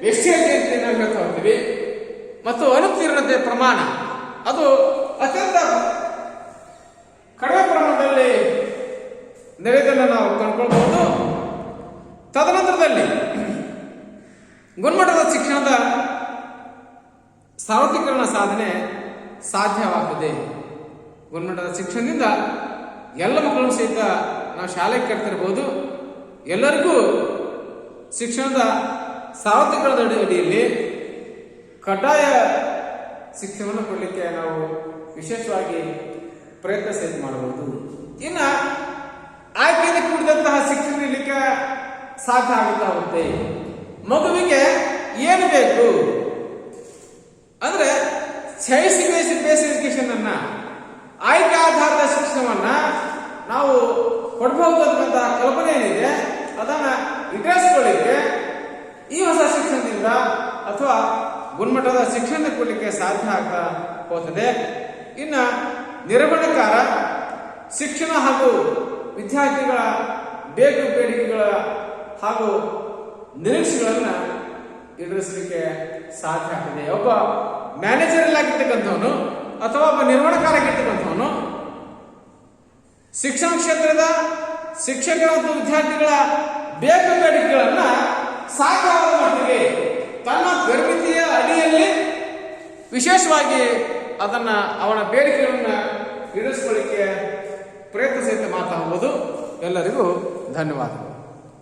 ವೇಸ್ಟೇಜ್ ಅಂತ ನಾವು ಹೇಳ್ತಾ ಹೋಗ್ತೀವಿ, ಮತ್ತು ಅನುತ್ತೀರ್ಣತೆ ಪ್ರಮಾಣ ಅದು ಅತ್ಯಂತ ಕಡಿಮೆ ಪ್ರಮಾಣದಲ್ಲಿ ನಡೆಯೋದನ್ನು ನಾವು ಕಂಡುಕೊಳ್ಬಹುದು. ತದನಂತರದಲ್ಲಿ ಗುಣಮಟ್ಟದ ಶಿಕ್ಷಣದ ಸಾರ್ವತ್ರಿಕರಣ ಸಾಧನೆ ಸಾಧ್ಯವಾಗುತ್ತದೆ. ಗುಣಮಟ್ಟದ ಶಿಕ್ಷಣದಿಂದ ಎಲ್ಲ ಮಕ್ಕಳನ್ನು ಸಹಿತ ನಾವು ಶಾಲೆಗೆ ಕರ್ತಿರಬಹುದು. ಎಲ್ಲರಿಗೂ ಶಿಕ್ಷಣದ ಸಾರ್ವತ್ರಿಕರಣದ ಅಡಿಯಲ್ಲಿ ಕಡ್ಡಾಯ ಶಿಕ್ಷಣವನ್ನು ಕೊಡಲಿಕ್ಕೆ ನಾವು ವಿಶೇಷವಾಗಿ ಪ್ರಯತ್ನ ಸಹಿತ ಮಾಡಬಹುದು. ಇನ್ನ ಆಯ್ಕೆಯಿಂದ ಕೂಡಿದಂತಹ ಶಿಕ್ಷಣ ನೀಡಲಿಕ್ಕೆ ಸಾಧ್ಯ ಆಗುತ್ತಾ ಹೋಗುತ್ತೆ. ಮಗುವಿಗೆ ಏನು ಬೇಕು ಅಂದ್ರೆ ಚಾಯ್ಸ್ ಬೇಸ್ ಎಜುಕೇಶನ್ ಅನ್ನ, ಆಯ್ಕೆ ಆಧಾರದ ಶಿಕ್ಷಣವನ್ನ ನಾವು ಕೊಡಬಹುದು ಅನ್ನುವಂತಹ ಕಲ್ಪನೆ ಏನಿದೆ ಅದನ್ನ ಇಟ್ಟಾಯಿಸಿಕೊಳ್ಳಿಕ್ಕೆ ಈ ಹೊಸ ಶಿಕ್ಷಣದಿಂದ ಅಥವಾ ಗುಣಮಟ್ಟದ ಶಿಕ್ಷಣ ಕೊಡಲಿಕ್ಕೆ ಸಾಧ್ಯ ಆಗ್ತಾ ಹೋಗ್ತದೆ. ಇನ್ನು ನಿರ್ವಹಣೆಕಾರ ಶಿಕ್ಷಣ ಹಾಗೂ ವಿದ್ಯಾರ್ಥಿಗಳ ಬೇಕು ಬೇಡಿಕೆಗಳ ಹಾಗೂ ನಿರೀಕ್ಷೆಗಳನ್ನ ಈಡೇರಿಸಲಿಕ್ಕೆ ಸಾಧ್ಯ ಆಗ್ತದೆ. ಒಬ್ಬ ಮ್ಯಾನೇಜರ್ ಆಗಿರ್ತಕ್ಕಂಥವನು ಅಥವಾ ಒಬ್ಬ ನಿರ್ವಹಣೆಕಾರ ಆಗಿರ್ತಕ್ಕಂಥವನು ಶಿಕ್ಷಣ ಕ್ಷೇತ್ರದ ಶಿಕ್ಷಕರ ಮತ್ತು ವಿದ್ಯಾರ್ಥಿಗಳ ಬೇಕು ಬೇಡಿಕೆಗಳನ್ನ ಸಾಕಾಗುವ ಮಟ್ಟಿಗೆ ತನ್ನ ಪರಿಮಿತಿಯ ಅಡಿಯಲ್ಲಿ ವಿಶೇಷವಾಗಿ ಅದನ್ನ ಅವನ ಬೇಡಿಕೆಗಳನ್ನ ಈಡೇರಿಸಿಕೊಳ್ಳಿಕ್ಕೆ ಪ್ರಯತ್ನ ಸಹಿತ ಮಾತಾಡಬಹುದು. ಎಲ್ಲರಿಗೂ ಧನ್ಯವಾದ.